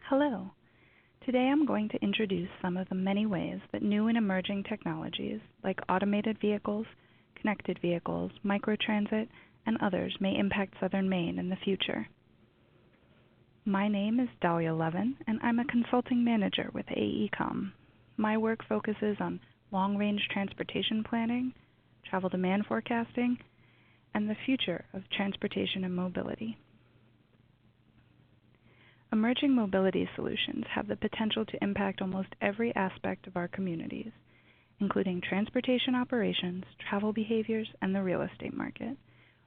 Hello. Today I'm going to introduce some of the many ways that new and emerging technologies like automated vehicles, connected vehicles, microtransit, and others may impact southern Maine in the future. My name is Dahlia Levin, and I'm a consulting manager with AECOM. My work focuses on long-range transportation planning, travel demand forecasting, and the future of transportation and mobility. Emerging mobility solutions have the potential to impact almost every aspect of our communities, including transportation operations, travel behaviors, and the real estate market.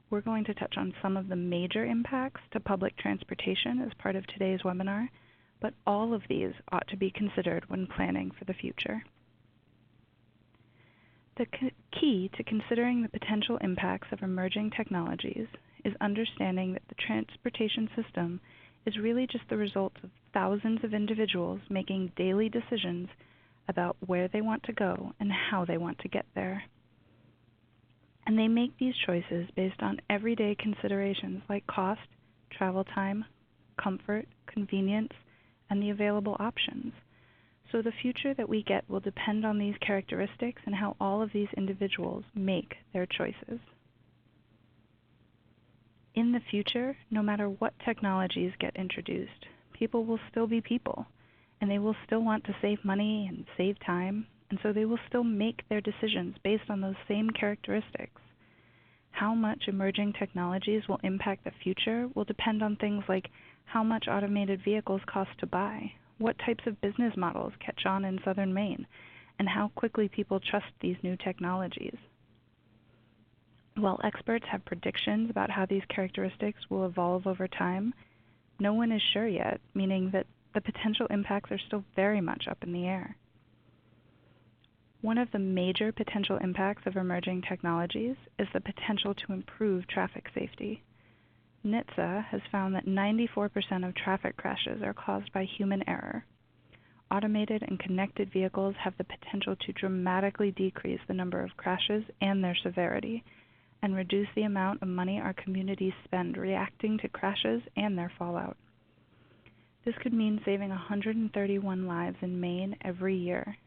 We're going to touch on some of the major impacts to public transportation as part of today's webinar, but all of these ought to be considered when planning for the future. The key to considering the potential impacts of emerging technologies is understanding that the transportation system is really just the result of thousands of individuals making daily decisions about where they want to go and how they want to get there. And they make these choices based on everyday considerations like cost, travel time, comfort, convenience, and the available options. So the future that we get will depend on these characteristics and how all of these individuals make their choices. In the future, no matter what technologies get introduced, people will still be people, and they will still want to save money and save time, and so they will still make their decisions based on those same characteristics. How much emerging technologies will impact the future will depend on things like how much automated vehicles cost to buy, what types of business models catch on in southern Maine, and how quickly people trust these new technologies. While experts have predictions about how these characteristics will evolve over time, no one is sure yet, meaning that the potential impacts are still very much up in the air. One of the major potential impacts of emerging technologies is the potential to improve traffic safety. NHTSA has found that 94% of traffic crashes are caused by human error. Automated and connected vehicles have the potential to dramatically decrease the number of crashes and their severity, and reduce the amount of money our communities spend reacting to crashes and their fallout. This could mean saving 131 lives in Maine every year.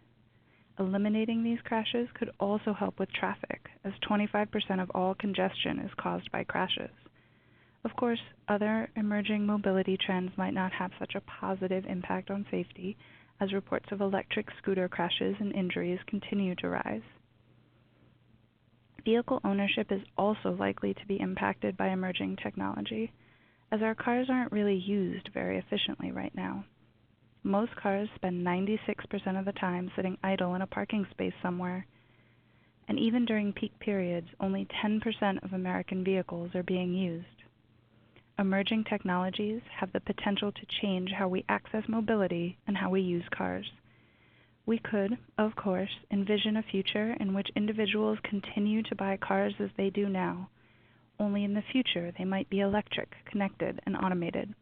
Eliminating these crashes could also help with traffic, as 25% of all congestion is caused by crashes. Of course, other emerging mobility trends might not have such a positive impact on safety, as reports of electric scooter crashes and injuries continue to rise. Vehicle ownership is also likely to be impacted by emerging technology, as our cars aren't really used very efficiently right now. Most cars spend 96% of the time sitting idle in a parking space somewhere, and even during peak periods, only 10% of American vehicles are being used. Emerging technologies have the potential to change how we access mobility and how we use cars. We could, of course, envision a future in which individuals continue to buy cars as they do now, only in the future they might be electric, connected, and automated.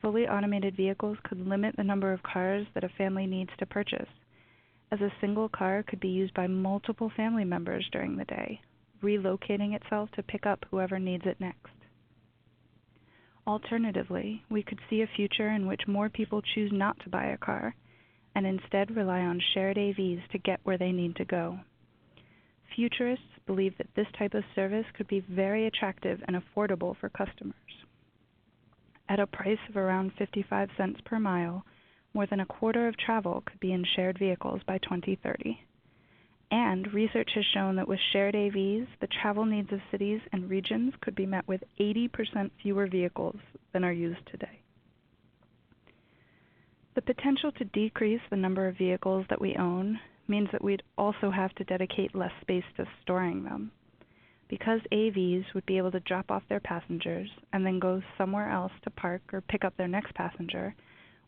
Fully automated vehicles could limit the number of cars that a family needs to purchase, as a single car could be used by multiple family members during the day, relocating itself to pick up whoever needs it next. Alternatively, we could see a future in which more people choose not to buy a car, and instead rely on shared AVs to get where they need to go. Futurists believe that this type of service could be very attractive and affordable for customers. At a price of around 55 cents per mile, more than a quarter of travel could be in shared vehicles by 2030. And research has shown that with shared AVs, the travel needs of cities and regions could be met with 80% fewer vehicles than are used today. The potential to decrease the number of vehicles that we own means that we'd also have to dedicate less space to storing them. Because AVs would be able to drop off their passengers and then go somewhere else to park or pick up their next passenger,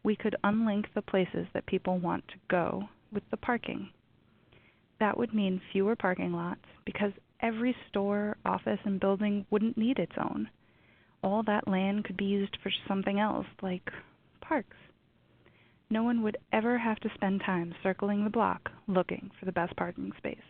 we could unlink the places that people want to go with the parking. That would mean fewer parking lots because every store, office, and building wouldn't need its own. All that land could be used for something else, like parks. No one would ever have to spend time circling the block looking for the best parking space.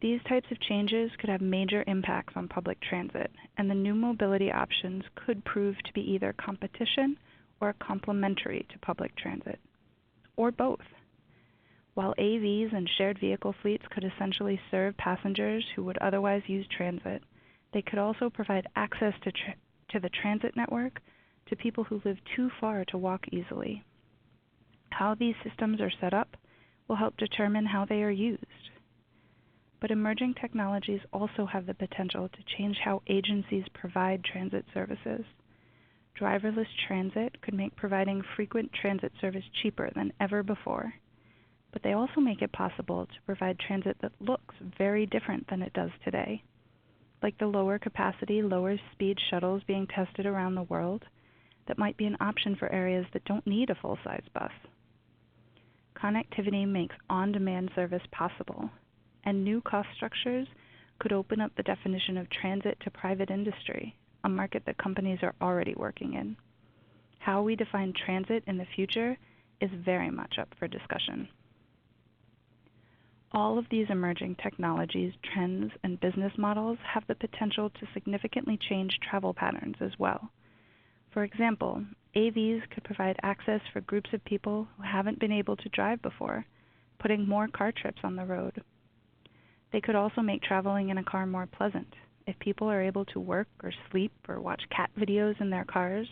These types of changes could have major impacts on public transit, and the new mobility options could prove to be either competition or complementary to public transit, or both. While AVs and shared vehicle fleets could essentially serve passengers who would otherwise use transit, they could also provide access to the transit network to people who live too far to walk easily. How these systems are set up will help determine how they are used. But emerging technologies also have the potential to change how agencies provide transit services. Driverless transit could make providing frequent transit service cheaper than ever before, but they also make it possible to provide transit that looks very different than it does today, like the lower capacity, lower speed shuttles being tested around the world that might be an option for areas that don't need a full-size bus. Connectivity makes on-demand service possible, and new cost structures could open up the definition of transit to private industry, a market that companies are already working in. How we define transit in the future is very much up for discussion. All of these emerging technologies, trends, and business models have the potential to significantly change travel patterns as well. For example, AVs could provide access for groups of people who haven't been able to drive before, putting more car trips on the road. They could also make traveling in a car more pleasant. If people are able to work or sleep or watch cat videos in their cars,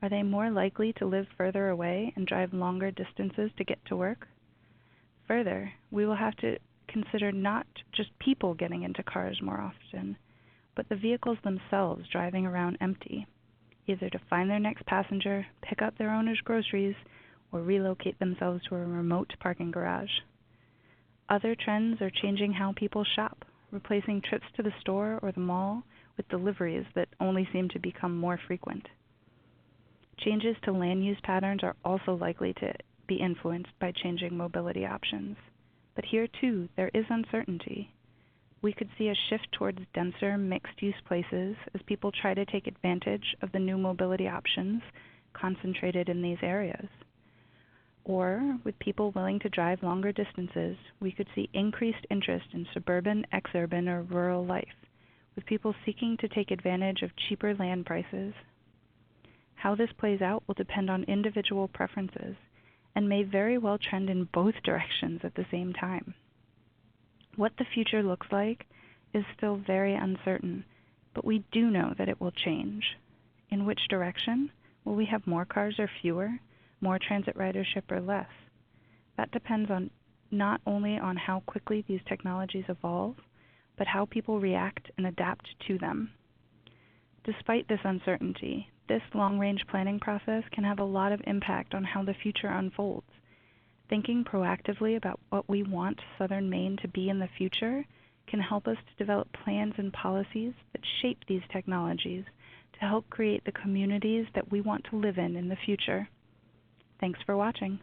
are they more likely to live further away and drive longer distances to get to work? Further, we will have to consider not just people getting into cars more often, but the vehicles themselves driving around empty, either to find their next passenger, pick up their owner's groceries, or relocate themselves to a remote parking garage. Other trends are changing how people shop, replacing trips to the store or the mall with deliveries that only seem to become more frequent. Changes to land use patterns are also likely to be influenced by changing mobility options. But here too, there is uncertainty. We could see a shift towards denser, mixed-use places as people try to take advantage of the new mobility options concentrated in these areas. Or, with people willing to drive longer distances, we could see increased interest in suburban, exurban, or rural life, with people seeking to take advantage of cheaper land prices. How this plays out will depend on individual preferences, and may very well trend in both directions at the same time. What the future looks like is still very uncertain, but we do know that it will change. In which direction? Will we have more cars or fewer? More transit ridership or less? That depends on not only on how quickly these technologies evolve, but how people react and adapt to them. Despite this uncertainty, this long-range planning process can have a lot of impact on how the future unfolds. Thinking proactively about what we want Southern Maine to be in the future can help us to develop plans and policies that shape these technologies to help create the communities that we want to live in the future. Thanks for watching.